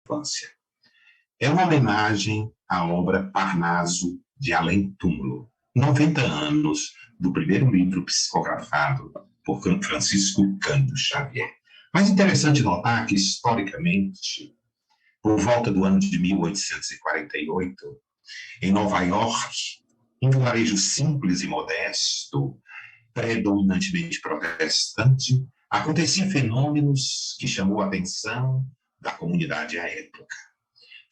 infância. É uma homenagem à obra Parnaso de Além Túmulo, 90 anos do primeiro livro psicografado por Francisco Cândido Xavier. Mas interessante notar que, historicamente, por volta do ano de 1848, em Nova York, em um vilarejo simples e modesto, predominantemente protestante, aconteciam fenômenos que chamou a atenção da comunidade à época.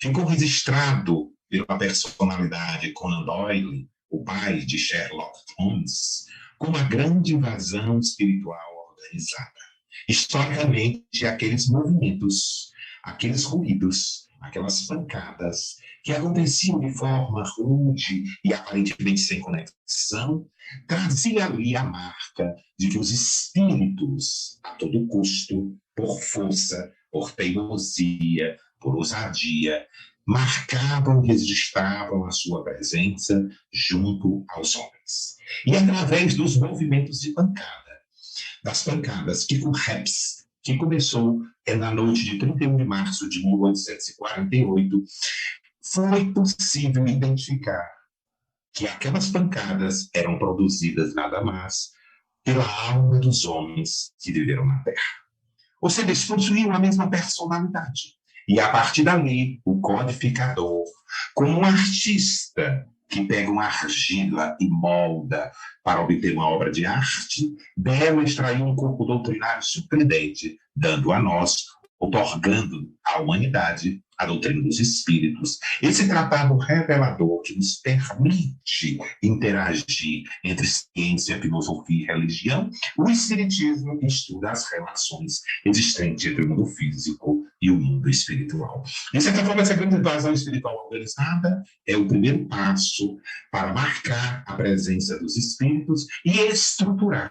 Ficou registrado pela personalidade Conan Doyle, o pai de Sherlock Holmes, como uma grande invasão espiritual organizada. Historicamente, aqueles movimentos, aqueles ruídos, aquelas pancadas que aconteciam de forma rude e aparentemente sem conexão, trazia ali a marca de que os espíritos, a todo custo, por força, por teimosia, por ousadia, marcavam e registravam a sua presença junto aos homens. E através dos movimentos de pancada, das pancadas que com Reps, que começou na noite de 31 de março de 1848, foi possível identificar que aquelas pancadas eram produzidas nada mais pela alma dos homens que viveram na Terra. Ou seja, eles possuíam a mesma personalidade. E a partir dali, o codificador, como um artista que pega uma argila e molda para obter uma obra de arte, dela extraiu um corpo doutrinário surpreendente, dando a nós, otorgando à humanidade a doutrina dos espíritos, esse tratado revelador que nos permite interagir entre ciência, filosofia e religião. O espiritismo estuda as relações existentes entre o mundo físico e o mundo espiritual. De certa forma, essa grande invasão espiritual organizada é o primeiro passo para marcar a presença dos espíritos e estruturar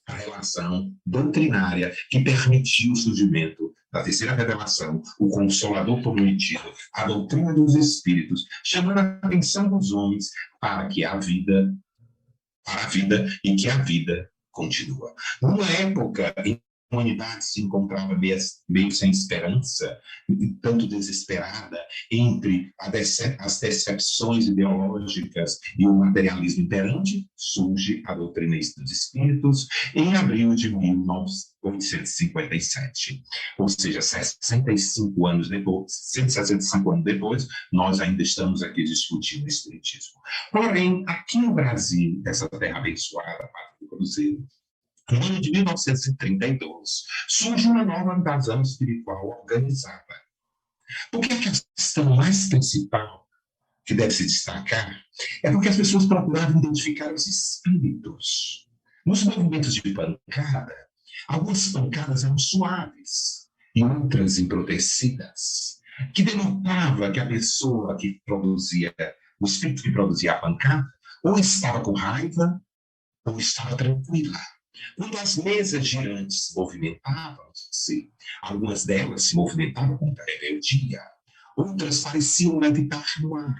a relação doutrinária que permitiu o surgimento da terceira revelação, o Consolador prometido, a doutrina dos espíritos, chamando a atenção dos homens para a vida e que a vida continua. Numa época em que a humanidade se encontrava meio sem esperança, tanto desesperada, entre as decepções ideológicas e o materialismo imperante, surge a doutrina dos espíritos em abril de 1857. Ou seja, 165 anos depois, nós ainda estamos aqui discutindo o espiritismo. Porém, aqui no Brasil, essa terra abençoada, Pátria do Cruzeiro, no ano de 1932, surge uma nova invasão espiritual organizada. Porque a questão mais principal que deve se destacar é porque as pessoas procuravam identificar os espíritos. Nos movimentos de pancada, algumas pancadas eram suaves e outras embrutecidas, que denotava que a pessoa que produzia, o espírito que produzia a pancada, ou estava com raiva ou estava tranquila. Quando as mesas girantes movimentavam-se, algumas delas se movimentavam com rebeldia, outras pareciam levitar no ar,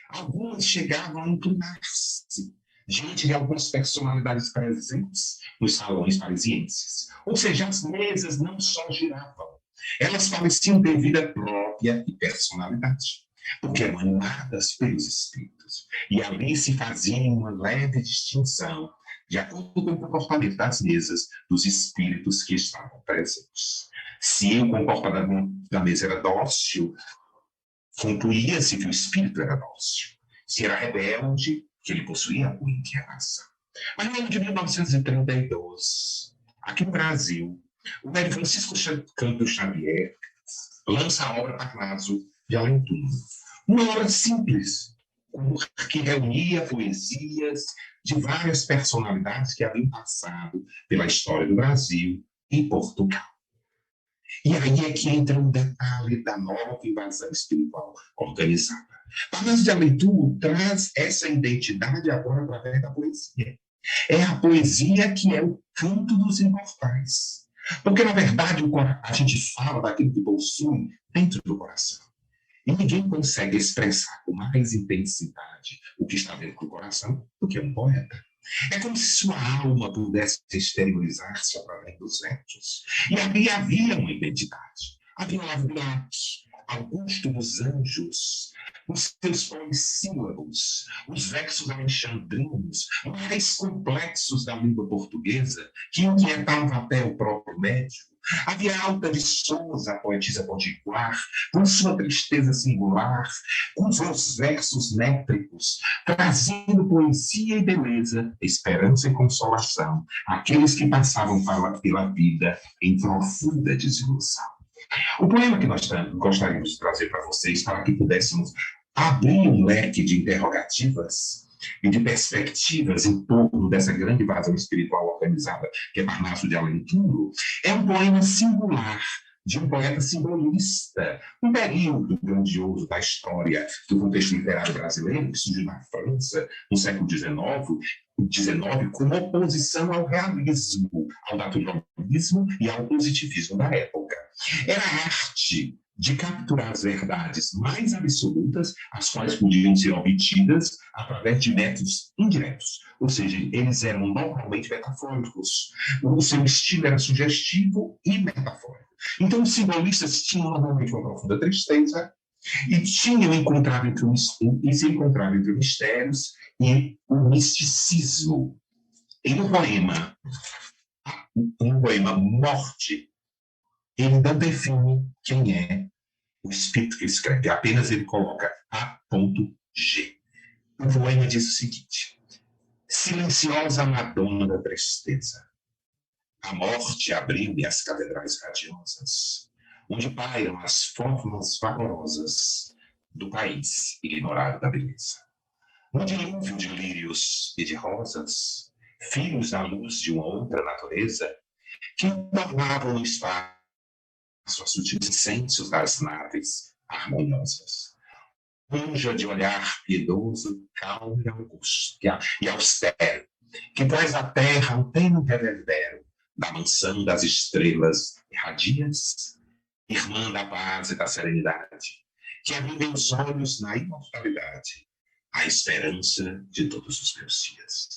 algumas chegavam a inclinar-se diante de algumas personalidades presentes nos salões parisienses. Ou seja, as mesas não só giravam, elas pareciam ter vida própria e personalidade, porque eram animadas pelos espíritos. E ali se fazia uma leve distinção de acordo com o comportamento das mesas dos espíritos que estavam presentes. Se o comportamento da mesa era dócil, concluía-se que o espírito era dócil. Se era rebelde, que ele possuía boa inclinação. Mas no ano de 1932, aqui no Brasil, o médico Francisco Cândido Xavier lança a obra Parnaso de Além Túmulo. Uma obra simples, que reunia poesias de várias personalidades que haviam passado pela história do Brasil e Portugal. E aí é que entra um detalhe da nova invasão espiritual organizada. Parnaso de Além Túmulo traz essa identidade agora através da poesia. É a poesia que é o canto dos imortais. Porque, na verdade, a gente fala daquilo que possui dentro do coração. E ninguém consegue expressar com mais intensidade o que está dentro do coração do que um poeta. É como se sua alma pudesse exteriorizar-se através dos versos. E ali havia uma identidade. Havia labirintos, Augusto dos Anjos, os seus polissílabos, os versos alexandrinos, mais complexos da língua portuguesa, que inquietavam até o próprio médico. Havia Alta de Souza, a poetisa potiguar, com sua tristeza singular, com seus versos métricos, trazendo poesia e beleza, esperança e consolação àqueles que passavam pela vida em profunda desilusão. O poema que nós gostaríamos de trazer para vocês, para que pudéssemos abrir um leque de interrogativas e de perspectivas em torno dessa grande invasão espiritual organizada que é Parnaso de Além Túmulo, é um poema singular de um poeta simbolista, um período grandioso da história do contexto literário brasileiro, que surgiu na França no século XIX, como oposição ao realismo, ao naturalismo e ao positivismo da época. Era a arte de capturar as verdades mais absolutas, as quais podiam ser obtidas através de métodos indiretos, ou seja, eles eram normalmente metafóricos. O seu estilo era sugestivo e metafórico. Então, os simbolistas tinham normalmente uma profunda tristeza e tinham encontrado se encontravam entre mistérios e o misticismo. E no poema Morte, ele não define quem é o espírito que escreve, apenas ele coloca A.G. O poema diz o seguinte: silenciosa Madonna da tristeza, a morte abriu-lhe as catedrais radiosas, onde pairam as formas vaporosas do país ignorado da beleza. No dilúvio de lírios e de rosas, filhos da luz de uma outra natureza, que tornavam no espaço os sutis incêndios das naves harmoniosas. Anja de olhar piedoso, calmo e austero, que traz à terra um tênue reverbero da mansão das estrelas irradias, irmã da paz e da serenidade, que abriu os olhos na imortalidade, a esperança de todos os meus dias.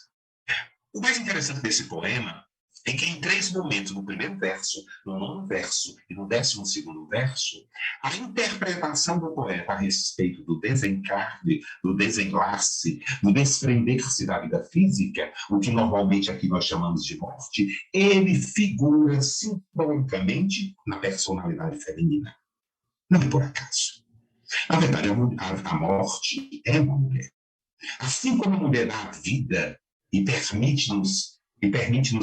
O mais interessante desse poema é que em 3 momentos, no primeiro verso, no 9º verso e no 12º verso, a interpretação do poeta a respeito do desencarne, do desenlace, do desprender-se da vida física, o que normalmente aqui nós chamamos de morte, ele figura simbolicamente na personalidade feminina. Não é por acaso. Na verdade, a morte é uma mulher. Assim como a mulher dá a vida e permite-nos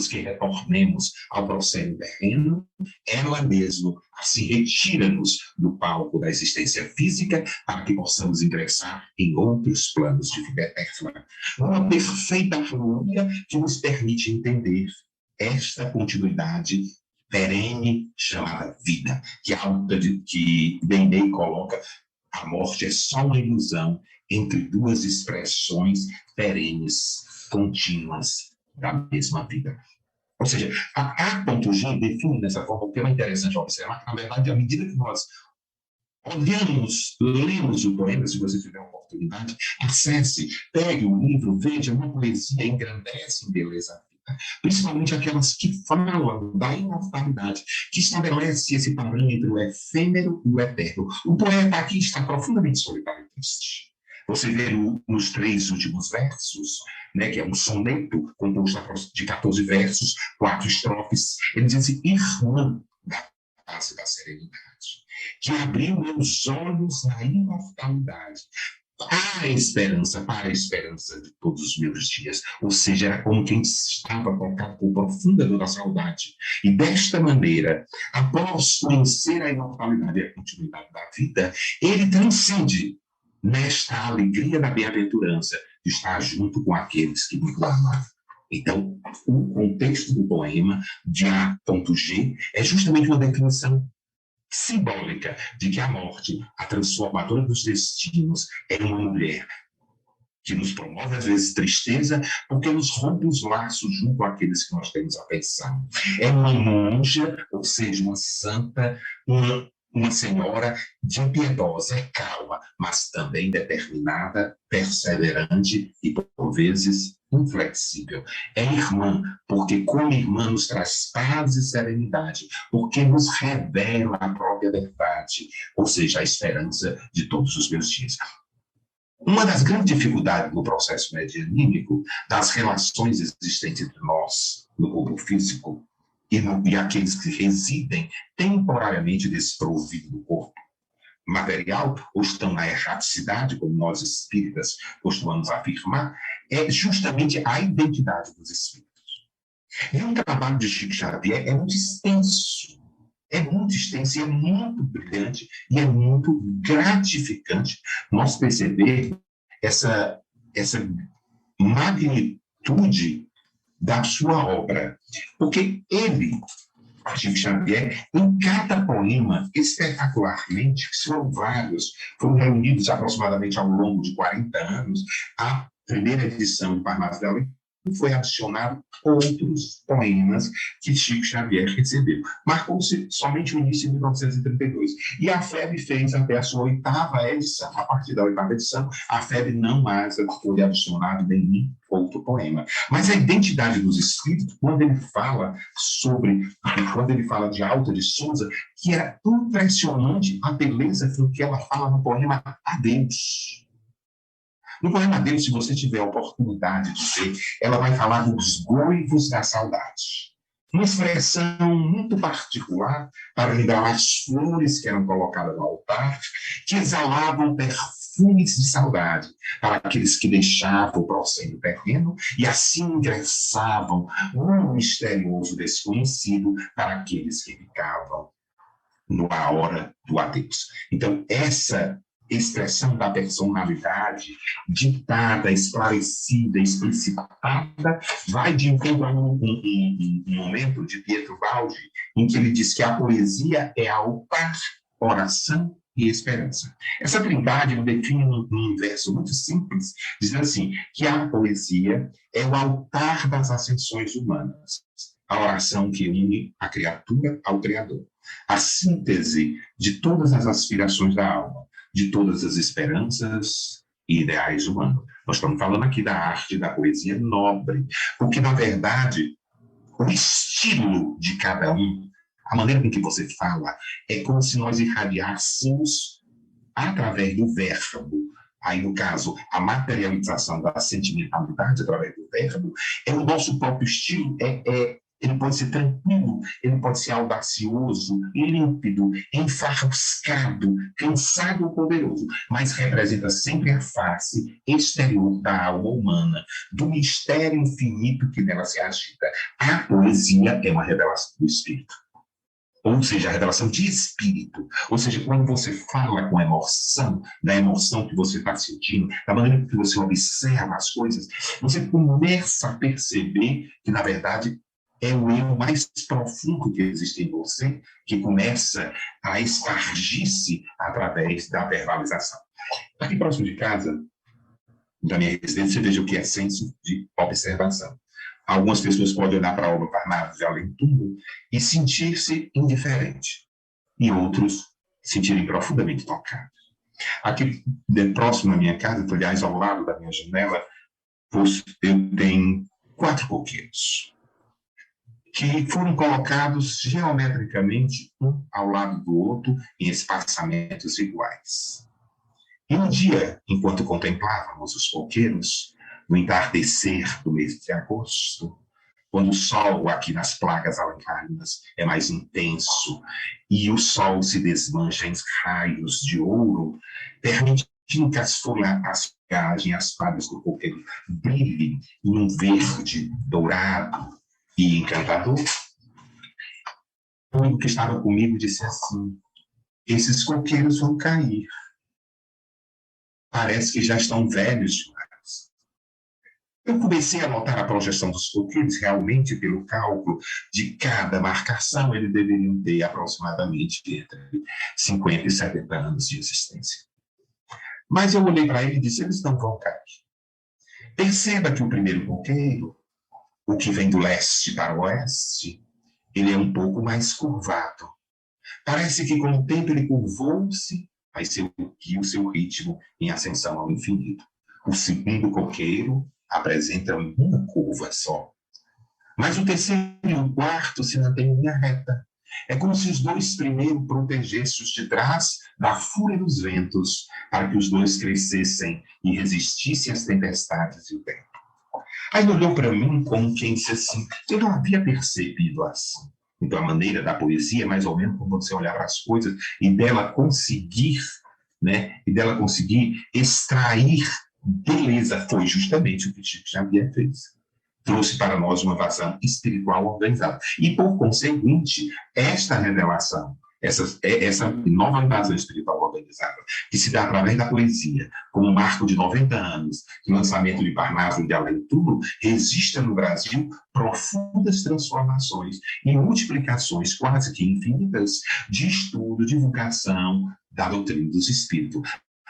que retornemos ao proscênio terreno, ela mesma assim retira-nos do palco da existência física para que possamos ingressar em outros planos de vida eterna. Uma perfeita harmonia que nos permite entender esta continuidade perene chamada vida, que Deiney coloca: a morte é só uma ilusão entre 2 expressões perenes, contínuas da mesma vida. Ou seja, a A.G define dessa forma, o que é interessante observar, que, na verdade, à medida que nós lemos o poema, se você tiver a oportunidade, acesse, pegue o livro, veja uma poesia, engrandece em beleza a vida. Principalmente aquelas que falam da imortalidade, que estabelece esse parâmetro efêmero e o eterno. O poeta aqui está profundamente solitário e triste. Você vê nos 3 últimos versos, né, que é um soneto composto de 14 versos, 4 estrofes, ele diz assim: irmã da paz e da serenidade, que abriu meus olhos na imortalidade, para a esperança de todos os meus dias. Ou seja, era como quem estava tocado por profunda dor da saudade. E desta maneira, após conhecer a imortalidade e a continuidade da vida, ele transcende nesta alegria da bem-aventurança de estar junto com aqueles que muito amam. Então, o contexto do poema de A.G é justamente uma definição simbólica de que a morte, a transformadora dos destinos, é uma mulher que nos promove, às vezes, tristeza, porque nos rompe os laços junto àqueles que nós temos afeição. É uma monja, ou seja, uma santa, uma senhora de piedosa, calma, mas também determinada, perseverante e, por vezes, inflexível. É irmã, porque como irmã nos traz paz e serenidade, porque nos revela a própria verdade, eternidade, ou seja, a esperança de todos os meus dias. Uma das grandes dificuldades no processo medianímico, das relações existentes entre nós, no corpo físico, e aqueles que residem temporariamente desprovidos do corpo material, ou estão na erraticidade, como nós espíritas costumamos afirmar, é justamente a identidade dos espíritos. E o trabalho de Chico Xavier é muito extenso, e é muito brilhante, e é muito gratificante nós perceber essa magnitude da sua obra. Porque ele, Chico Xavier, em cada poema, espetacularmente, que foram vários, foram reunidos aproximadamente ao longo de 40 anos, a primeira edição de Parnaso de Além foi adicionado outros poemas que Chico Xavier recebeu. Marcou-se somente o início de 1932. E a FEB fez até a sua 8ª edição. A partir da 8ª edição, a FEB não mais foi adicionado nenhum outro poema. Mas a identidade dos espíritos, quando ele fala de Alta de Souza, que era impressionante a beleza do que ela fala no poema Adeus. No poema dele, se você tiver a oportunidade de ver, ela vai falar dos goivos da saudade. Uma expressão muito particular para lembrar as flores que eram colocadas no altar, que exalavam perfumes de saudade para aqueles que deixavam o proscênio terreno e assim ingressavam um misterioso desconhecido para aqueles que ficavam na hora do adeus. Então, essa expressão da personalidade ditada, esclarecida, explicitada, vai de encontro a um momento de Pietro Baldi, em que ele diz que a poesia é altar, oração e esperança. Essa trindade ele define num verso muito simples, dizendo assim, que a poesia é o altar das ascensões humanas, a oração que une a criatura ao Criador, a síntese de todas as aspirações da alma, de todas as esperanças e ideais humanos. Nós estamos falando aqui da arte da poesia nobre, porque, na verdade, o estilo de cada um, a maneira com que você fala, é como se nós irradiássemos através do verbo. Aí, no caso, a materialização da sentimentalidade através do verbo é o nosso próprio estilo, ele pode ser tranquilo, ele pode ser audacioso, límpido, enfarruscado, cansado ou poderoso, mas representa sempre a face exterior da alma humana, do mistério infinito que nela se agita. A poesia é uma revelação do espírito. Ou seja, a revelação de espírito. Ou seja, quando você fala com emoção, da emoção que você está sentindo, da maneira que você observa as coisas, você começa a perceber que, na verdade, é o eu mais profundo que existe em você, que começa a espargir-se através da verbalização. Aqui próximo de casa, da minha residência, veja o que é senso de observação. Algumas pessoas podem olhar para a obra Parnaso de Além Túmulo e sentir-se indiferente, e outros sentirem profundamente tocados. Aqui, próximo da minha casa, aliás, ao lado da minha janela, eu tenho 4 coqueiros, que foram colocados geometricamente um ao lado do outro em espaçamentos iguais. E um dia, enquanto contemplávamos os coqueiros, no entardecer do mês de agosto, quando o sol aqui nas placas alancarinas é mais intenso e o sol se desmancha em raios de ouro, permitindo que as folhagens, as folhas do coqueiro brilhem em um verde dourado e encantador, o amigo que estava comigo disse assim: esses coqueiros vão cair. Parece que já estão velhos demais. Eu comecei a notar a projeção dos coqueiros, realmente, pelo cálculo de cada marcação, eles deveriam ter aproximadamente entre 50 e 70 anos de existência. Mas eu olhei para ele e disse: eles não vão cair. Perceba que o primeiro coqueiro, o que vem do leste para o oeste, ele é um pouco mais curvado. Parece que com o tempo ele curvou-se, vai seguir o seu ritmo em ascensão ao infinito. O segundo coqueiro apresenta uma curva só. Mas o terceiro e o quarto se mantêm em linha reta. É como se os dois primeiro protegessem os de trás da fúria dos ventos, para que os dois crescessem e resistissem às tempestades e o tempo. Aí ele olhou para mim como quem disse assim, eu não havia percebido assim. Então a maneira da poesia é mais ou menos como você olhar para as coisas e dela conseguir, né, e dela conseguir extrair beleza. Foi justamente o que Chico Xavier fez. Trouxe para nós uma visão espiritual organizada. E, por conseguinte, esta revelação, essa nova invasão espiritual organizada, que se dá através da poesia, como um marco de 90 anos, do lançamento de Parnaso de Além Túmulo, resiste no Brasil profundas transformações e multiplicações quase que infinitas de estudo, divulgação da doutrina dos espíritos,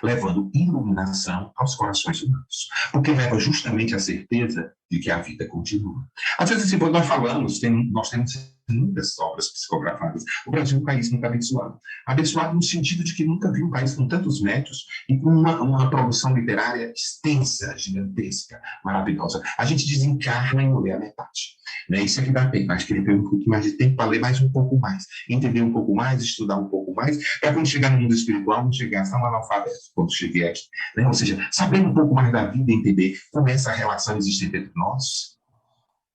levando iluminação aos corações humanos, porque leva justamente a certeza de que a vida continua. Às vezes, assim, nós falamos, nós temos muitas obras psicografadas. O Brasil é um país muito abençoado. Abençoado no sentido de que nunca vi um país com tantos métodos e com uma produção literária extensa, gigantesca, maravilhosa. A gente desencarna em ler a metade. Né? Isso é que dá tempo. Acho que ele tem um pouquinho mais de tempo para ler mais um pouco mais, entender um pouco mais, estudar um pouco mais, para quando chegar no mundo espiritual, não chegar só um analfabeto, quando cheguei aqui. Né? Ou seja, saber um pouco mais da vida, entender como é essa relação existente entre nós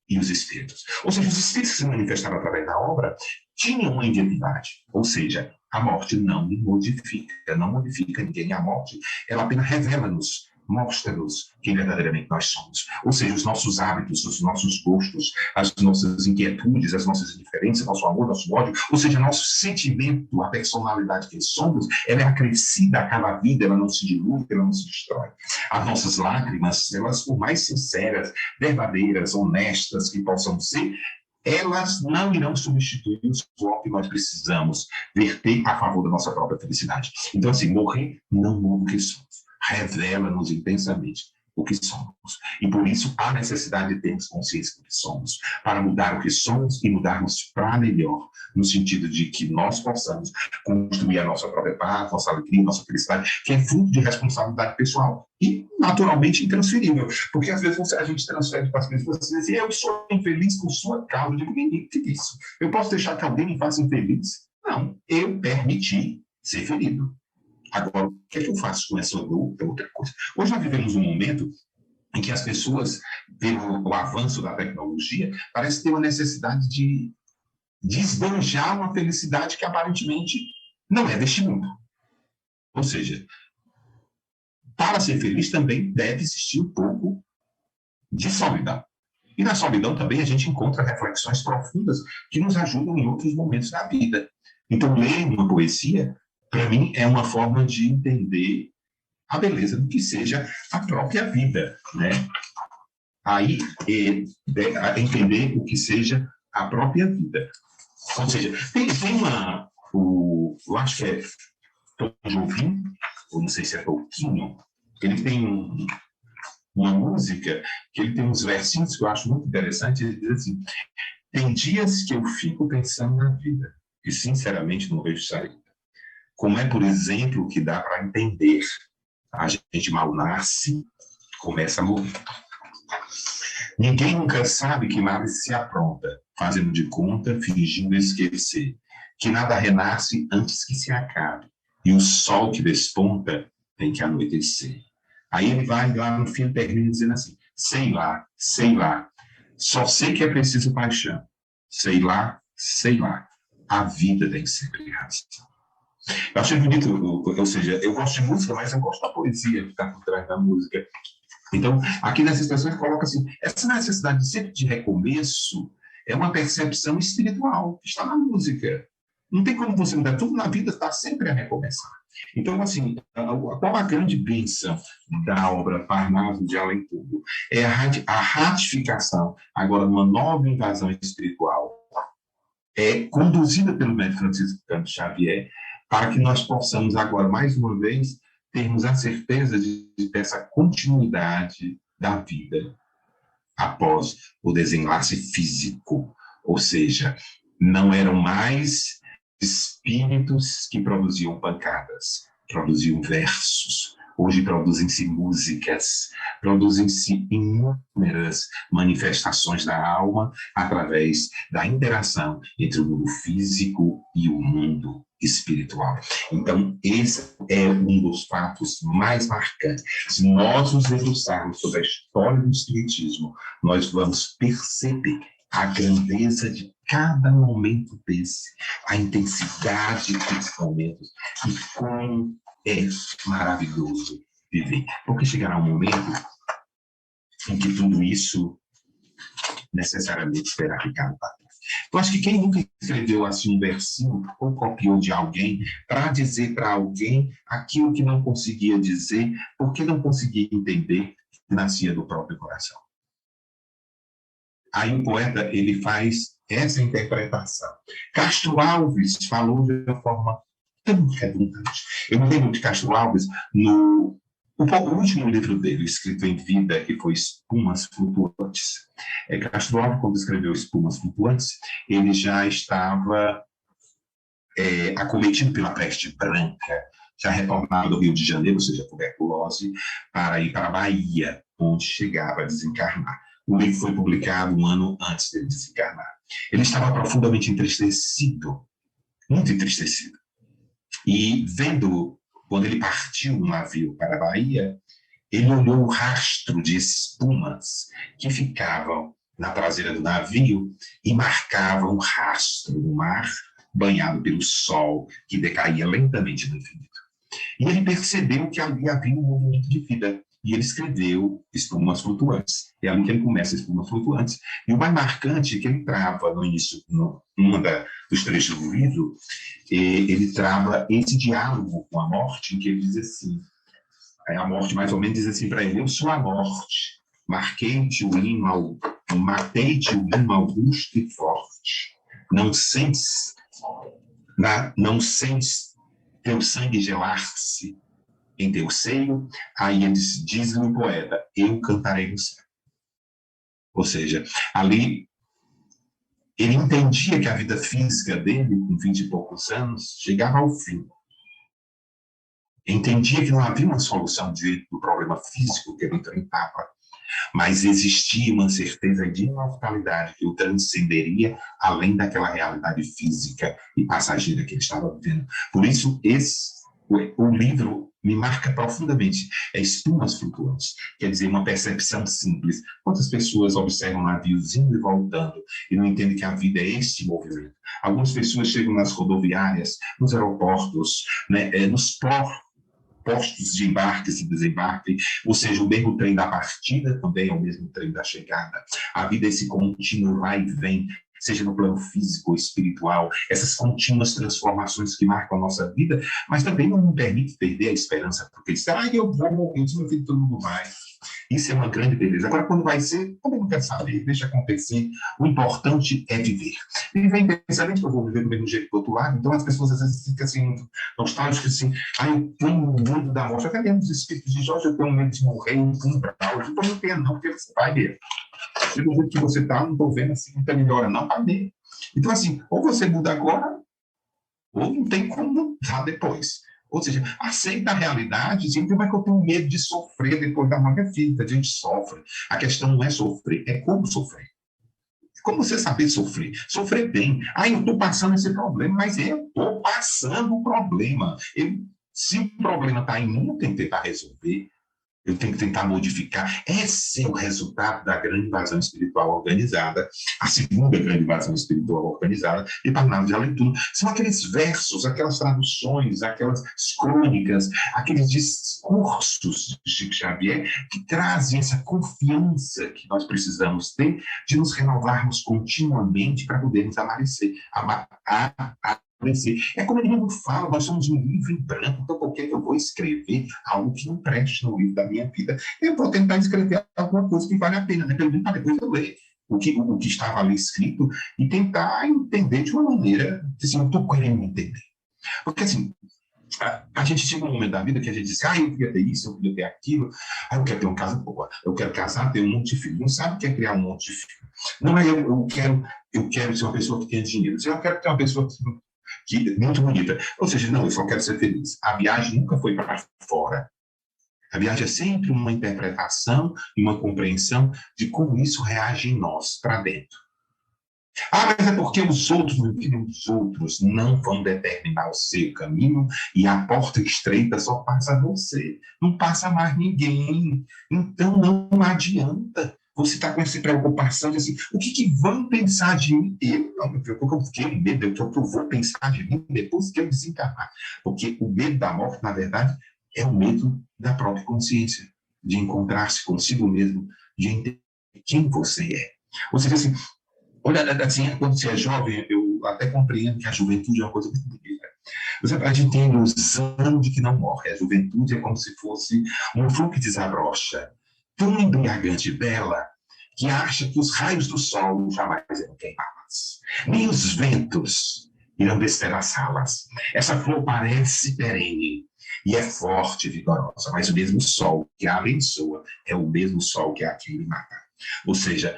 e os espíritos. Ou seja, os espíritos que se manifestaram através da obra tinham uma identidade. Ou seja, a morte não não modifica ninguém. A morte, ela apenas revela-nos, mostra-nos quem verdadeiramente nós somos. Ou seja, os nossos hábitos, os nossos gostos, as nossas inquietudes, as nossas indiferenças, nosso amor, nosso ódio, ou seja, nosso sentimento, a personalidade que somos, ela é acrescida a cada vida, ela não se dilui, ela não se destrói. As nossas lágrimas, elas, por mais sinceras, verdadeiras, honestas que possam ser, elas não irão substituir o suor que nós precisamos verter a favor da nossa própria felicidade. Então, assim, morrer não muda o que somos. Revela-nos intensamente o que somos. E por isso há necessidade de termos consciência do que somos, para mudar o que somos e mudarmos para melhor, no sentido de que nós possamos construir a nossa própria paz, nossa alegria, nossa felicidade, que é fruto de responsabilidade pessoal e naturalmente intransferível. Porque às vezes a gente transfere para as pessoas assim, eu sou infeliz por sua causa. Eu digo, ninguém que isso. Eu posso deixar que alguém me faça infeliz? Não, eu permiti ser ferido. Agora, o que é que eu faço com essa dor? É outra coisa. Hoje nós vivemos um momento em que as pessoas, pelo o avanço da tecnologia, parece ter uma necessidade de esbanjar uma felicidade que aparentemente não é deste mundo. Ou seja, para ser feliz também deve existir um pouco de solidão. E na solidão também a gente encontra reflexões profundas que nos ajudam em outros momentos da vida. Então, ler uma poesia, para mim, é uma forma de entender a beleza do que seja a própria vida, né? Aí, entender o que seja a própria vida. Ou seja, tem eu acho que é Tom Jobim, ou não sei se é Tolkien, ele tem uma música que ele tem uns versinhos que eu acho muito interessante, ele diz assim, tem dias que eu fico pensando na vida, e sinceramente não vejo saída. Como é, por exemplo, que dá para entender. A gente mal nasce, começa a morrer. Ninguém nunca sabe que nada se apronta, fazendo de conta, fingindo esquecer, que nada renasce antes que se acabe, e o sol que desponta tem que anoitecer. Aí ele vai lá no fim, termina dizendo assim, sei lá, só sei que é preciso paixão, sei lá, a vida tem sempre razão. Eu achei bonito, ou seja, eu gosto de música, mas eu gosto da poesia que está por trás da música. Então, aqui nessa expressão ele coloca assim, essa necessidade sempre de recomeço é uma percepção espiritual que está na música. Não tem como você mudar, tudo na vida está sempre a recomeçar. Então, assim, qual a grande bênção da obra Parnaso de Além Túmulo? É a ratificação, agora, de uma nova invasão espiritual, conduzida pelo médico Francisco Cândido Xavier, para que nós possamos agora, mais uma vez, termos a certeza dessa continuidade da vida após o desenlace físico. Ou seja, não eram mais espíritos que produziam pancadas, produziam versos. Hoje produzem-se músicas, produzem-se inúmeras manifestações da alma através da interação entre o mundo físico e o mundo espiritual. Então, esse é um dos fatos mais marcantes. Se nós nos debruçarmos sobre a história do Espiritismo, nós vamos perceber a grandeza de cada momento desse, a intensidade desses momentos e como é maravilhoso viver. Porque chegará um momento em que tudo isso necessariamente terá ficado para trás. Eu acho que quem nunca escreveu assim um versinho ou copiou de alguém para dizer para alguém aquilo que não conseguia dizer, porque não conseguia entender, que nascia do próprio coração. Aí o poeta ele faz essa interpretação. Castro Alves falou de uma forma tão redundante. Eu me lembro de Castro Alves no o último livro dele, escrito em vida, que foi Espumas Flutuantes. Castro Alves, quando escreveu Espumas Flutuantes, ele já estava acometido pela peste branca, já retornado do Rio de Janeiro, ou seja, tuberculose, para ir para a Bahia, onde chegava a desencarnar. O livro foi publicado um ano antes dele desencarnar. Ele estava profundamente entristecido, muito entristecido. E vendo, quando ele partiu no navio para a Bahia, ele olhou o rastro de espumas que ficavam na traseira do navio e marcavam um rastro no mar, banhado pelo sol, que decaía lentamente no infinito. E ele percebeu que ali havia um movimento de vida. E ele escreveu Espumas Flutuantes. É ali que ele começa Espumas Flutuantes. E o mais marcante é que ele trava no início, numa dos trechos do livro, ele trava esse diálogo com a morte, em que ele diz assim, a morte mais ou menos diz assim para ele: eu sou a morte, marquei-te o limo, matei-te o limo augusto e forte. Não sentes teu sangue gelar-se em teu seio? Aí ele diz-lhe o poeta: eu cantarei no céu. Ou seja, ali ele entendia que a vida física dele, com 20 e poucos anos, chegava ao fim. Entendia que não havia uma solução do problema físico que ele enfrentava, mas existia uma certeza de imortalidade que o transcenderia além daquela realidade física e passageira que ele estava vivendo. Por isso, o livro me marca profundamente. É Espumas Flutuantes, quer dizer, uma percepção simples. Quantas pessoas observam navios indo e voltando e não entendem que a vida é este movimento? Algumas pessoas chegam nas rodoviárias, nos aeroportos, né, nos postos de embarques e desembarque, ou seja, o mesmo trem da partida também é o mesmo trem da chegada. A vida é esse contínuo vai e vem, seja no plano físico ou espiritual, essas contínuas transformações que marcam a nossa vida, mas também não me permite perder a esperança, porque diz, eu vou morrer, meu filho, todo mundo vai. Isso é uma grande beleza. Agora, quando vai ser, também não quero saber, deixa acontecer. O importante é viver. Viver intensamente, que eu vou viver do mesmo jeito do outro lado. Então, as pessoas às vezes ficam assim, nostálgicas, assim, eu tenho medo da morte. Até mesmo os espíritos de Jorge, eu tenho medo de morrer em umbral. Eu não tenho, não, porque você vai ver. Do jeito que você está, não estou vendo assim, muita melhora, não, vai ver. Então, assim, ou você muda agora, ou não tem como mudar depois. Ou seja, aceita a realidade, sempre vai que eu tenho medo de sofrer depois da morte. Filha, a gente sofre. A questão não é sofrer, é como sofrer. Como você saber sofrer? Sofrer bem. Eu estou passando esse problema, mas eu estou passando o problema. Se o problema está em mim, eu tenho que tentar resolver. Eu tenho que tentar modificar. Esse é o resultado da grande invasão espiritual organizada, a segunda grande invasão espiritual organizada, e Parnaso de Além-Túmulo. São aqueles versos, aquelas traduções, aquelas crônicas, aqueles discursos de Chico Xavier que trazem essa confiança que nós precisamos ter de nos renovarmos continuamente para podermos amadurecer. É como ele mesmo fala, nós somos um livro em branco, então por que eu vou escrever algo que não preste no livro da minha vida? Eu vou tentar escrever alguma coisa que vale a pena, né? Pelo menos para depois eu ler o que estava ali escrito e tentar entender de uma maneira, assim, eu estou querendo entender. Porque, assim, a gente chega num momento da vida que a gente diz, eu queria ter isso, eu queria ter aquilo, eu quero ter uma casa boa, eu quero casar, ter um monte de filhos. Não sabe o que é criar um monte de filhos. Não é eu quero ser uma pessoa que tenha dinheiro. Eu quero ter uma pessoa que muito bonita. Ou seja, não, eu só quero ser feliz. A viagem nunca foi para fora. A viagem é sempre uma interpretação e uma compreensão de como isso reage em nós, para dentro. Ah, mas é porque os outros, meu filho, os outros não vão determinar o seu caminho e a porta estreita só passa você, não passa mais ninguém. Então não adianta você estar com essa preocupação de assim, o que vão pensar de mim? Eu não me preocupo, porque o medo é o que eu vou pensar de mim depois que eu desencarnar. Porque o medo da morte, na verdade, é o medo da própria consciência, de encontrar-se consigo mesmo, de entender quem você é. Ou seja, assim, olha, assim, quando você é jovem, eu até compreendo que a juventude é uma coisa muito bonita. A gente tem a ilusão de que não morre. A juventude é como se fosse um fogo que desabrocha, tão embriagante bela, que acha que os raios do sol jamais irão queimá-las. Nem os ventos irão despedaçá-las. Essa flor parece perene e é forte e vigorosa, mas o mesmo sol que a abençoa é o mesmo sol que a queima e mata. Ou seja,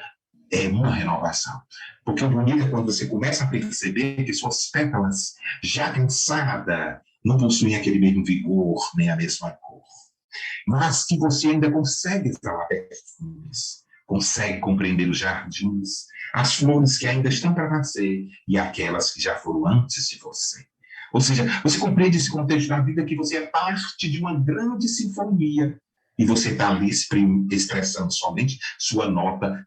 é uma renovação. Porque o bonito é quando você começa a perceber que suas pétalas, já cansadas, não possuem aquele mesmo vigor, nem a mesma cor. Mas que você ainda consegue exalar perfumes, consegue compreender os jardins, as flores que ainda estão para nascer e aquelas que já foram antes de você. Ou seja, você compreende esse contexto da vida que você é parte de uma grande sinfonia e você está ali expressando somente sua nota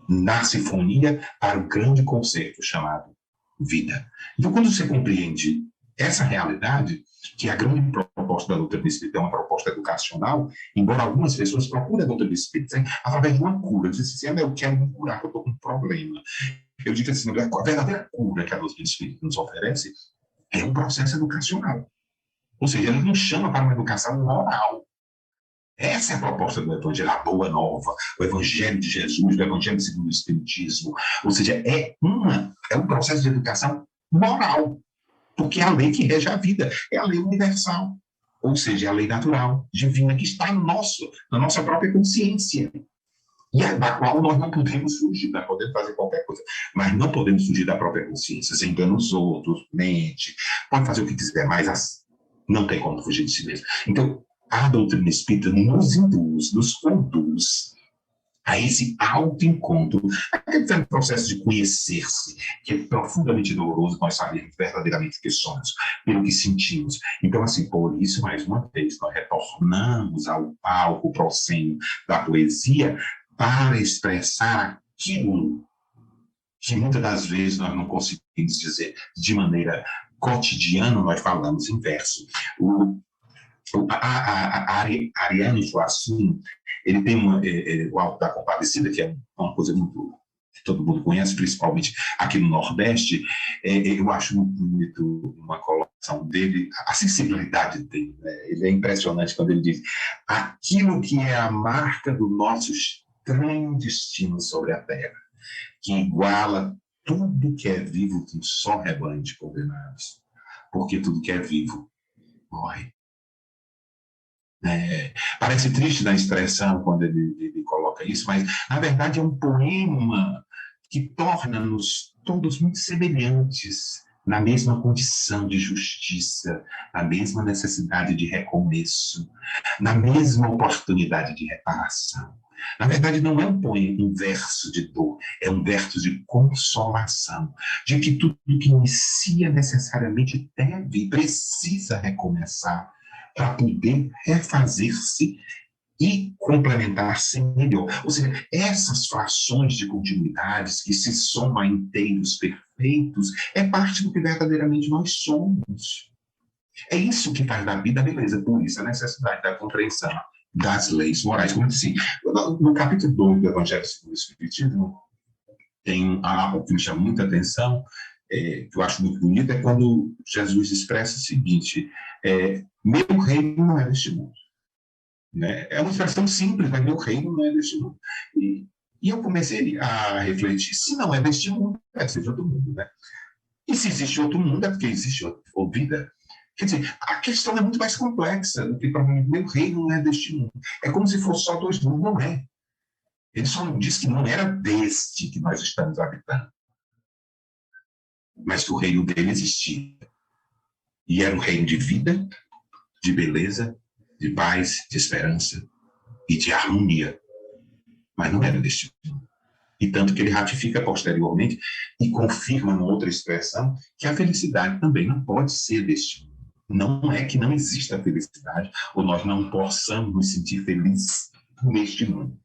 na sinfonia para o grande concerto chamado vida. Então, quando você compreende essa realidade, que a grande proposta da doutrina espírita é uma proposta educacional, embora algumas pessoas procurem a doutrina espírita através de uma cura. Dizem assim, eu quero me curar, eu estou com um problema. Eu digo assim, a verdadeira cura que a doutrina espírita nos oferece é um processo educacional. Ou seja, ele nos chama para uma educação moral. Essa é a proposta do Evangelho, a boa nova, o Evangelho de Jesus, o Evangelho segundo o Espiritismo. Ou seja, é um processo de educação moral, porque é a lei que rege a vida, é a lei universal. Ou seja, é a lei natural, divina, que está na nossa própria consciência. E é da qual nós não podemos fugir, nós podemos fazer qualquer coisa, mas não podemos fugir da própria consciência. Você engana os outros, mente, pode fazer o que quiser, mas não tem como fugir de si mesmo. Então, a doutrina espírita nos induz, nos conduz a esse autoencontro, aquele processo de conhecer-se, que é profundamente doloroso, nós sabemos verdadeiramente que somos, pelo que sentimos. Então, assim, por isso, mais uma vez, nós retornamos ao palco proscênio da poesia para expressar aquilo que muitas das vezes nós não conseguimos dizer de maneira cotidiana, nós falamos em verso. Ariano Suassuna, ele tem o Alto da Compadecida, que é uma coisa muito que todo mundo conhece, principalmente aqui no Nordeste. Eu acho muito bonito uma colocação dele, a sensibilidade dele. Né? Ele é impressionante quando ele diz aquilo que é a marca do nosso estranho destino sobre a Terra, que iguala tudo que é vivo com só rebanho de condenados, porque tudo que é vivo morre. Parece triste na expressão quando ele coloca isso, mas na verdade é um poema que torna-nos todos muito semelhantes na mesma condição de justiça, na mesma necessidade de recomeço, na mesma oportunidade de reparação. Na verdade, não é um poema, um verso de dor, é um verso de consolação, de que tudo que inicia necessariamente deve e precisa recomeçar para poder refazer-se e complementar-se melhor. Ou seja, essas frações de continuidades que se somam a inteiros perfeitos é parte do que verdadeiramente nós somos. É isso que faz da vida a beleza, por isso a necessidade da compreensão das leis morais. Como eu disse, no capítulo 2 do Evangelho segundo o Espiritismo, tem algo que me chama muita atenção, que eu acho muito bonito, é quando Jesus expressa o seguinte, meu reino não é deste mundo. Né? É uma expressão simples, mas meu reino não é deste mundo. E eu comecei a refletir, se não é deste mundo, deve ser de outro mundo. Né? E se existe outro mundo, é porque existe outra vida. Quer dizer, a questão é muito mais complexa do que, para mim, meu reino não é deste mundo. É como se fosse só dois mundos, não é. Ele só não disse que não era deste que nós estamos habitando, mas que o reino dele existia. E era um reino de vida, de beleza, de paz, de esperança e de harmonia. Mas não era deste mundo. E tanto que ele ratifica posteriormente e confirma numa outra expressão que a felicidade também não pode ser deste mundo. Não é que não exista a felicidade ou nós não possamos nos sentir felizes neste mundo.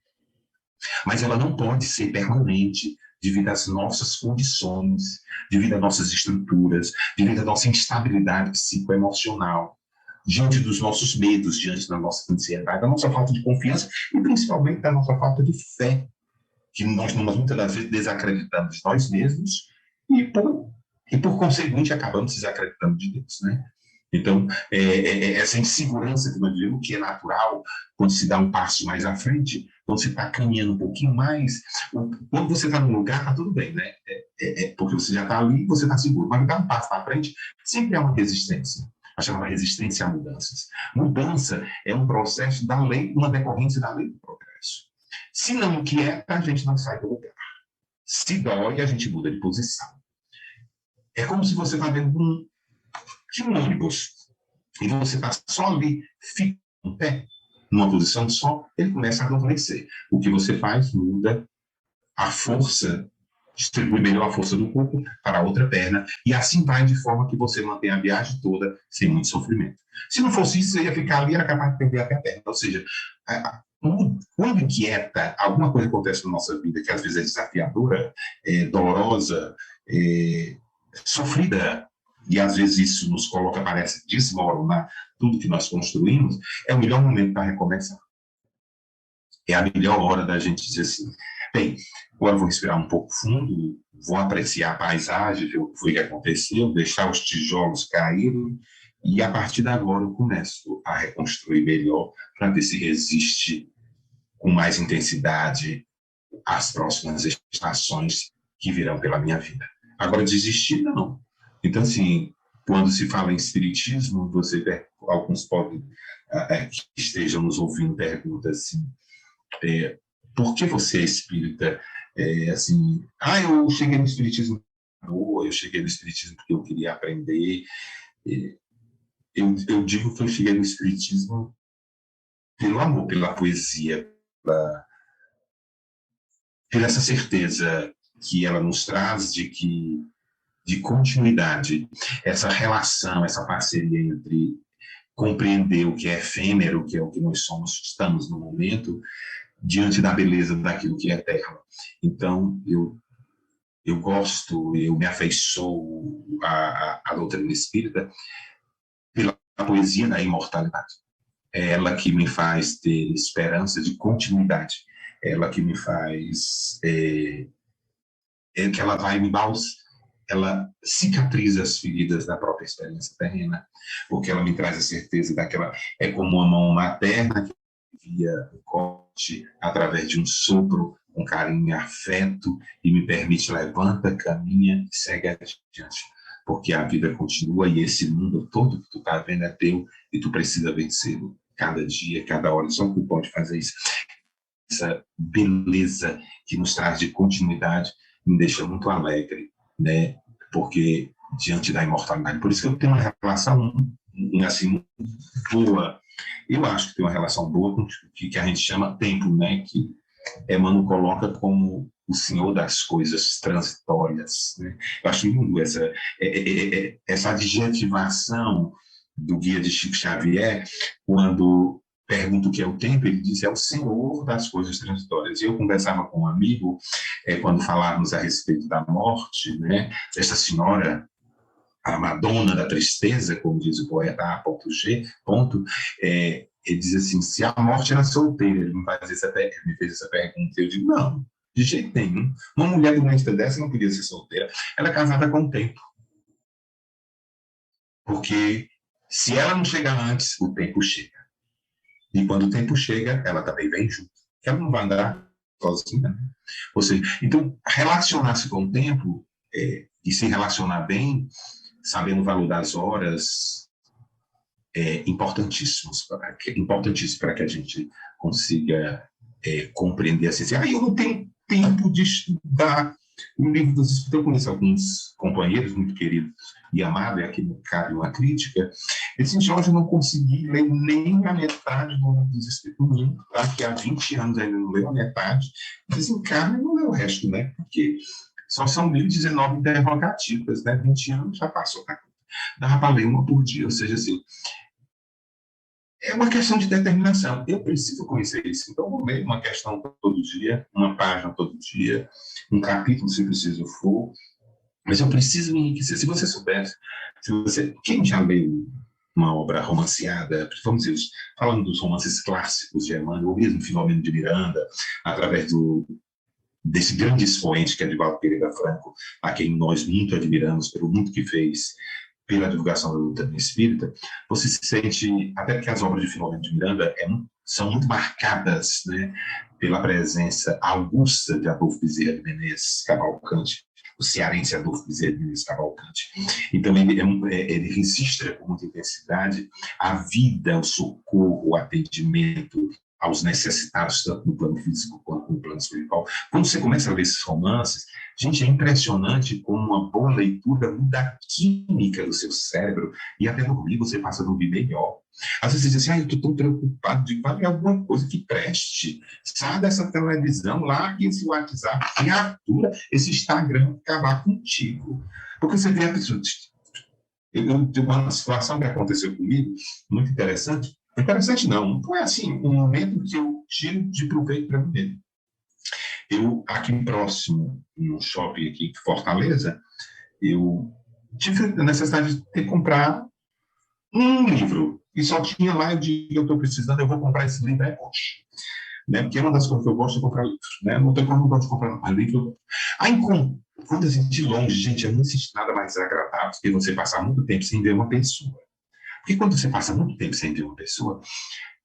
Mas ela não pode ser permanente devido às nossas condições, devido às nossas estruturas, devido à nossa instabilidade psicoemocional, diante dos nossos medos, diante da nossa ansiedade, da nossa falta de confiança e principalmente da nossa falta de fé, que nós muitas das vezes desacreditamos de nós mesmos e por conseguinte acabamos desacreditando de Deus, né? Então, essa insegurança que nós vivemos, que é natural quando se dá um passo mais à frente, quando você está caminhando um pouquinho mais, quando você está num lugar, está tudo bem, né? Porque você já está ali e você está seguro. Mas dar um passo para frente sempre há uma resistência. A chamada resistência a mudanças. Mudança é um processo da lei, uma decorrência da lei do progresso. Se não inquieta, a gente não sai do lugar. Se dói, a gente muda de posição. É como se você está dentro de um ônibus e você está só ali, fica em pé, numa posição só, ele começa a adormecer. O que você faz? Muda a força, distribui melhor a força do corpo para a outra perna, e assim vai de forma que você mantém a viagem toda sem muito sofrimento. Se não fosse isso, você ia ficar ali e era capaz de perder até a perna. Ou seja, quando inquieta, alguma coisa acontece na nossa vida que às vezes é desafiadora, dolorosa, sofrida, e às vezes isso nos coloca, parece desmoronar tudo que nós construímos, é o melhor momento para recomeçar. É a melhor hora da gente dizer assim, bem, agora eu vou respirar um pouco fundo, vou apreciar a paisagem, ver o que foi que aconteceu, deixar os tijolos caírem, e a partir de agora eu começo a reconstruir melhor para ver se resiste com mais intensidade às próximas estações que virão pela minha vida. Agora, desistir, não. Então, assim, quando se fala em espiritismo, alguns podem, que estejam nos ouvindo, perguntam assim, por que você é espírita? Assim, eu cheguei no espiritismo, eu cheguei no espiritismo porque eu queria aprender. Eu digo que eu cheguei no espiritismo pelo amor, pela poesia, por essa certeza que ela nos traz de continuidade, essa relação, essa parceria entre compreender o que é efêmero, que é o que nós estamos no momento, diante da beleza daquilo que é eterno. Então, eu gosto, eu me afeiçoo à doutrina espírita pela poesia da imortalidade. É ela que me faz ter esperança de continuidade. É ela que me faz... que ela vai me ela cicatriza as feridas da própria experiência terrena, porque ela me traz a certeza daquela... É como uma mão materna que via o corte através de um sopro, com carinho e afeto, e me permite levanta, caminha e segue adiante. Porque a vida continua e esse mundo todo que tu tá vendo é teu e tu precisa vencê-lo. Cada dia, cada hora, só tu pode fazer isso. Essa beleza que nos traz de continuidade me deixa muito alegre, né? Porque diante da imortalidade. Por isso que eu tenho uma relação assim, muito boa. Eu acho que tem uma relação boa com o que a gente chama tempo, né? Que Emmanuel coloca como o senhor das coisas transitórias, né? Eu acho lindo essa adjetivação do guia de Chico Xavier, quando pergunta o que é o tempo, ele diz é o senhor das coisas transitórias. E eu conversava com um amigo, quando falávamos a respeito da morte, né? Essa senhora, a Madonna da tristeza, como diz o poeta A.G., ele diz assim, se a morte era solteira, ele me fez essa pergunta, eu digo, não, de jeito nenhum. Uma mulher doente dessa não podia ser solteira. Ela é casada com o tempo. Porque se ela não chegar antes, o tempo chega. E quando o tempo chega, ela também vem junto. Ela não vai andar sozinha. Né? Ou seja, então, relacionar-se com o tempo e se relacionar bem, sabendo o valor das horas, é importantíssimo para que a gente consiga compreender assim, eu não tenho tempo de estudar. O livro dos Espíritos, eu conheço alguns companheiros muito queridos e amados, e aqui me cabe uma crítica. Esse Jorge, eu não consegui ler nem a metade do livro dos Espíritos, tá? Que há 20 anos ainda não leu a metade. Desencarna e não leu o resto, né? Porque só são 1.019 interrogativas, né? 20 anos já passou, tá? Dava para ler uma por dia, ou seja, assim, é uma questão de determinação. Eu preciso conhecer isso. Então, eu vou ler uma questão todo dia, uma página todo dia, um capítulo, se preciso for. Mas eu preciso me enriquecer. Se você soubesse, quem já leu uma obra romanceada, vamos dizer, falando dos romances clássicos de Emmanuel, ou mesmo Filomeno de Miranda, através desse grande expoente que é Divaldo Pereira Franco, a quem nós muito admiramos pelo muito que fez pela divulgação da luta espírita, você se sente, até porque as obras de Filomeno de Miranda são muito marcadas, né, pela presença augusta de Adolfo Bezerra de Menezes Cavalcante, o cearense Adolfo Bezerra de Menezes Cavalcante. Então, ele registra com muita intensidade a vida, o socorro, o atendimento aos necessitados, tanto no plano físico quanto no plano espiritual. Quando você começa a ler esses romances, gente, é impressionante como uma boa leitura muda a química do seu cérebro e até dormir você passa a dormir melhor. Às vezes você diz assim, eu estou tão preocupado de fazer alguma coisa que preste. Sai dessa televisão, largue esse WhatsApp, criatura, esse Instagram acabar contigo. Porque você vê a pessoa... Eu tenho uma situação que aconteceu comigo, muito interessante. Interessante não é assim, um momento que eu tiro de proveito para mim mesmo. Eu, aqui próximo, no shopping aqui em Fortaleza, eu tive a necessidade de comprar um livro. E só tinha lá, eu digo, eu estou precisando, eu vou comprar esse livro, é hoje. Né? Porque uma das coisas que eu gosto é comprar livro. Né? Não tem como eu gosto de comprar mais livro. Aí, quando assim, de longe, gente, eu não existe nada mais agradável do que você passar muito tempo sem ver uma pessoa. Porque quando você passa muito tempo sem ver uma pessoa,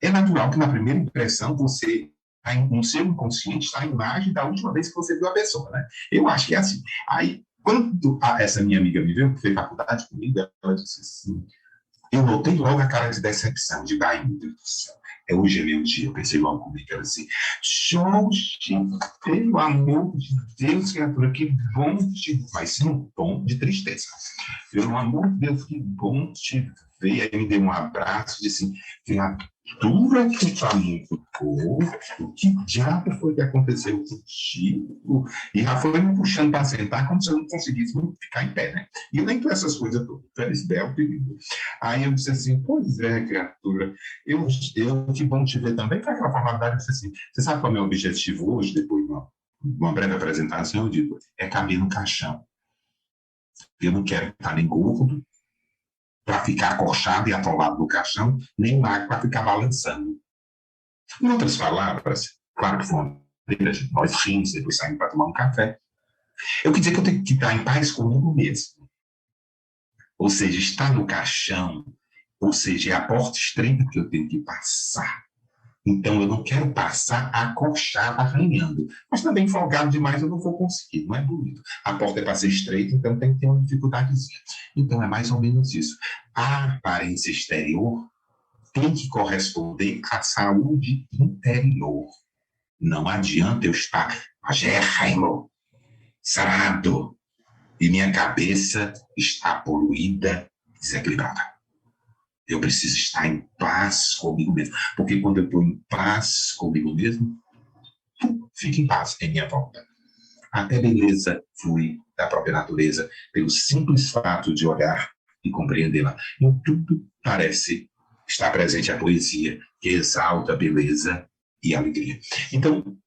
é natural que na primeira impressão você, no seu inconsciente, está a imagem da última vez que você viu a pessoa, né? Eu acho que é assim. Aí, quando essa minha amiga me viu, que fez faculdade comigo, ela disse assim, eu notei logo a cara de decepção, de ai, meu Deus do céu, hoje é meu dia, eu pensei logo comigo, ela assim, Jorge, pelo amor de Deus, criatura, que bom te ver, mas num tom de tristeza. Pelo amor de Deus, que bom te ver. Aí me deu um abraço e disse assim, criatura que está muito corpo, que diabo foi que aconteceu contigo? E já foi me puxando para sentar como se eu não conseguisse ficar em pé, né? E eu nem tô essas coisas todas, feliz, belo, querido. Aí eu disse assim, pois é, criatura, eu que bom te ver também, foi aquela formalidade, eu disse assim, você sabe qual é o meu objetivo hoje, depois de uma breve apresentação, eu digo, é caber no caixão. Eu não quero estar nem gordo para ficar acolchado e atolado no caixão, nem magro para ficar balançando. Em outras palavras, claro que foi uma briga, nós rimos, depois saímos para tomar um café. Eu quis dizer que eu tenho que estar em paz comigo mesmo. Ou seja, estar no caixão, ou seja, é a porta estreita que eu tenho que passar. Então, eu não quero passar acolchado, arranhando. Mas também folgado demais eu não vou conseguir, não é bonito. A porta é para ser estreita, então tem que ter uma dificuldadezinha. Então, é mais ou menos isso. A aparência exterior tem que corresponder à saúde interior. Não adianta eu estar agérrimo, sarado, e minha cabeça está poluída, desequilibrada. Eu preciso estar em paz comigo mesmo. Porque quando eu estou em paz comigo mesmo, tudo fica em paz em minha volta. Até beleza flui da própria natureza, pelo simples fato de olhar e compreendê-la. Em tudo parece estar presente a poesia, que exalta a beleza e a alegria. Então,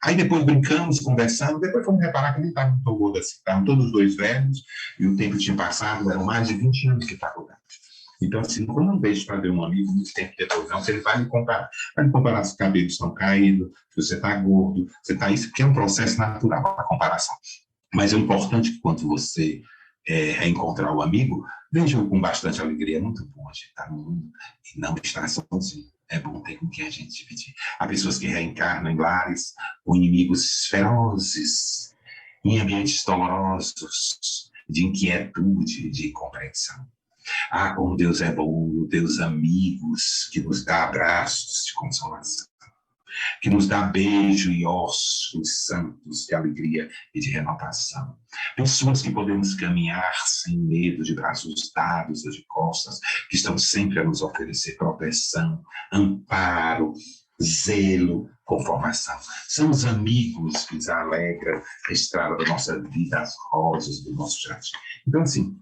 aí depois brincamos, conversando, depois fomos reparar que nem estavam todos assim, estavam todos os dois velhos, e o tempo tinha passado, eram mais de 20 anos que faculdade. Então, assim, eu não deixo para ver um amigo muito tempo depois, não. Se ele vai me comparar se os cabelos estão caídos, se você está gordo, você está isso, porque é um processo natural, a comparação. Mas é importante que quando você reencontrar o amigo, veja com bastante alegria. É muito bom a gente estar no mundo e não estar sozinho. É bom ter com quem a gente dividir. Há pessoas que reencarnam em lares com inimigos ferozes, em ambientes dolorosos, de inquietude, de incompreensão. Ah, como Deus é bom, Deus amigos, que nos dá abraços de consolação. que nos dá beijo e ossos santos de alegria e de renovação. Pessoas que podemos caminhar sem medo, de braços dados ou de costas, que estão sempre a nos oferecer proteção, amparo, zelo, conformação. São os amigos que nos alegram a estrada da nossa vida, as rosas do nosso jardim. Então, assim,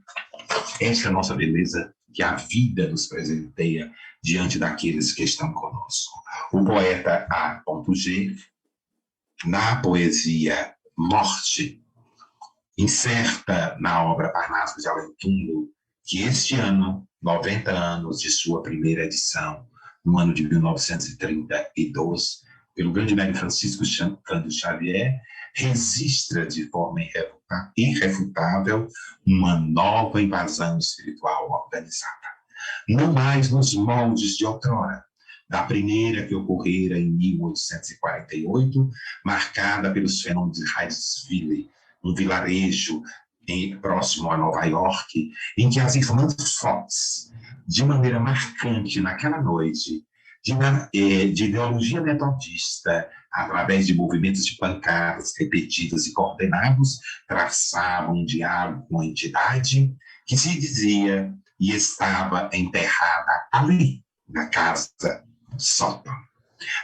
esta é a nossa beleza que a vida nos presenteia diante daqueles que estão conosco. O poeta A.G, na poesia Morte, inserta na obra Parnaso de Além Túmulo que este ano, 90 anos de sua primeira edição, no ano de 1932, pelo grande médico Francisco Cândido Xavier, registra de forma irrefutável uma nova invasão espiritual organizada. Não mais nos moldes de outrora, da primeira que ocorrera em 1848, marcada pelos fenômenos de Hydesville, um vilarejo próximo a Nova York, em que as irmãs Fox, de maneira marcante naquela noite, de ideologia metodista, através de movimentos de pancadas repetidos e coordenados, traçavam um diálogo com a entidade que se dizia e estava enterrada ali, na casa Sótão.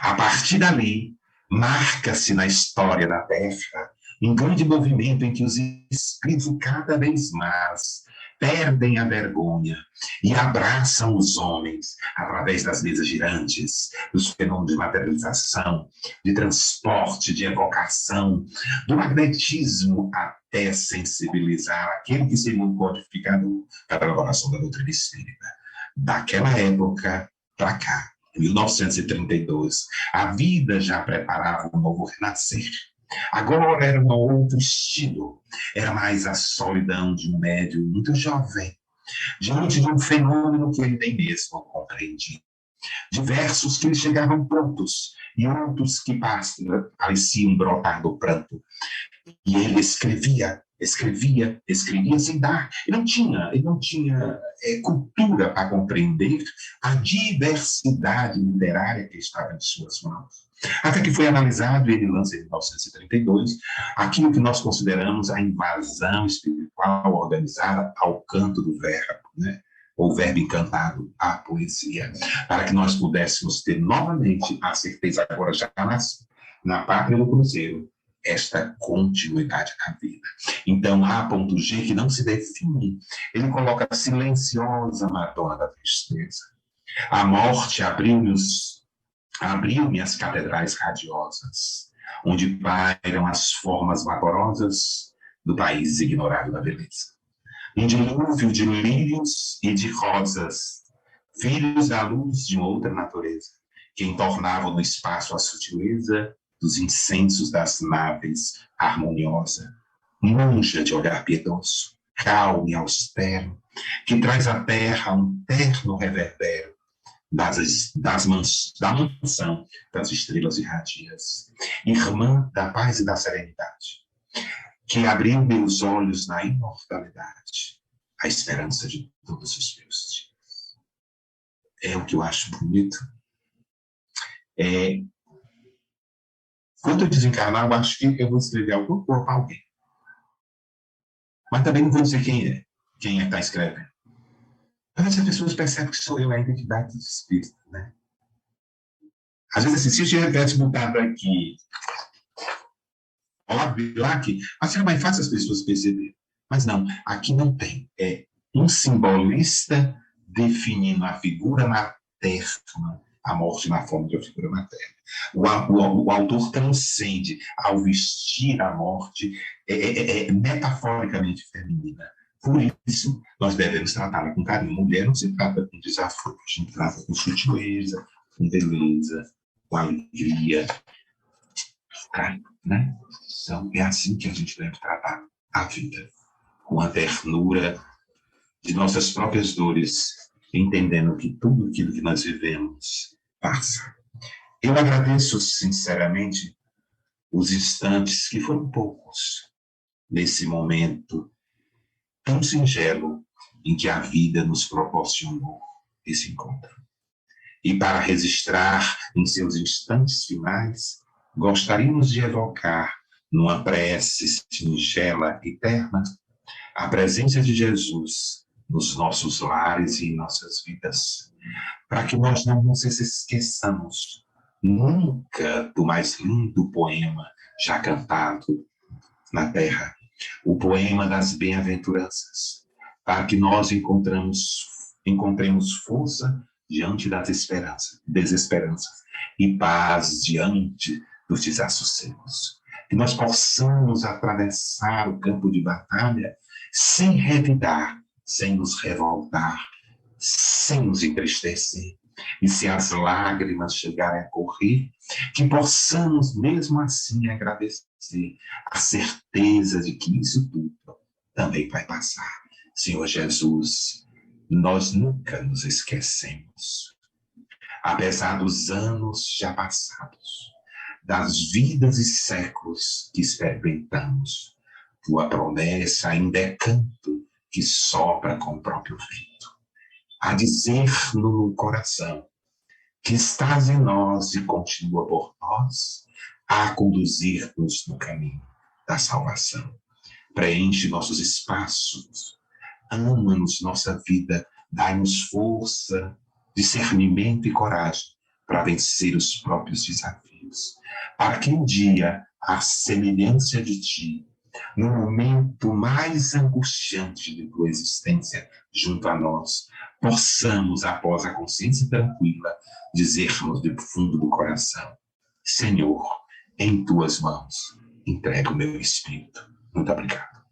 A partir dali, marca-se na história da Terra um grande movimento em que os espíritos cada vez mais perdem a vergonha e abraçam os homens através das mesas girantes, dos fenômenos de materialização, de transporte, de evocação, do magnetismo até sensibilizar aquele que seria um codificador para a elaboração da doutrina espírita. Daquela época para cá, em 1932, a vida já preparava um novo renascer. Agora era um outro estilo, era mais a solidão de um médium muito jovem, diante de um fenômeno que ele nem mesmo compreendia. Diversos que lhe chegavam prontos, e outros que pareciam brotar do pranto. E ele escrevia sem dar. Ele não tinha cultura para compreender a diversidade literária que estava em suas mãos. Até que foi analisado, e ele lança em 1932, aquilo que nós consideramos a invasão espiritual organizada ao canto do verbo, né? O verbo encantado, a poesia, para que nós pudéssemos ter novamente a certeza, agora já na pátria do Cruzeiro, esta continuidade da vida. Então, A.G, que não se define, ele coloca a silenciosa Madonna da tristeza. A morte abriu-me as catedrais radiosas, onde pairam as formas vaporosas do país ignorado da beleza. Um dilúvio de lírios e de rosas, filhos da luz de outra natureza, que entornavam no espaço a sutileza dos incensos das naves harmoniosa, monja de olhar piedoso, calmo e austero, que traz à terra um terno reverbero da mansão das estrelas irradias, irmã da paz e da serenidade, que abriu meus olhos na imortalidade, a esperança de todos os meus dias. É o que eu acho bonito. Quando eu desencarnar, eu acho que eu vou escrever algum corpo a alguém. Mas também não vou dizer quem é que está escrevendo. Mas as pessoas percebem que sou eu, a identidade do espírito, né? Às vezes, assim, se eu tivesse mudado aqui, óbvio, lá aqui, mas seria mais fácil as pessoas perceberem. Mas não, aqui não tem. É um simbolista definindo a figura materna, a morte na forma de uma figura materna. O autor transcende, ao vestir a morte, metaforicamente feminina. Por isso, nós devemos tratá-la com carinho. Mulher não se trata com desafio, a gente trata com sutileza, com beleza, com alegria, né? Então, é assim que a gente deve tratar a vida, com a ternura de nossas próprias dores, entendendo que tudo aquilo que nós vivemos passa. Eu agradeço sinceramente os instantes, que foram poucos, nesse momento tão singelo em que a vida nos proporcionou esse encontro. E para registrar em seus instantes finais, gostaríamos de evocar, numa prece singela e terna, a presença de Jesus nos nossos lares e em nossas vidas, para que nós não nos esqueçamos nunca do mais lindo poema já cantado na terra, o poema das bem-aventuranças, para que nós encontremos força diante das desesperanças e paz diante dos desassossegos. Que nós possamos atravessar o campo de batalha sem revidar, sem nos revoltar, sem nos entristecer. E se as lágrimas chegarem a correr, que possamos mesmo assim agradecer a certeza de que isso tudo também vai passar. Senhor Jesus, nós nunca nos esquecemos, apesar dos anos já passados, das vidas e séculos que experimentamos, tua promessa ainda é canto que sopra com o próprio vento, a dizer-nos no coração que estás em nós e continua por nós, a conduzir-nos no caminho da salvação. Preenche nossos espaços, ama-nos nossa vida, dai-nos força, discernimento e coragem para vencer os próprios desafios, para que um dia, à semelhança de ti, no momento mais angustiante de tua existência junto a nós, possamos, após a consciência tranquila, dizermos do fundo do coração: Senhor, em tuas mãos entrego o meu espírito. Muito obrigado.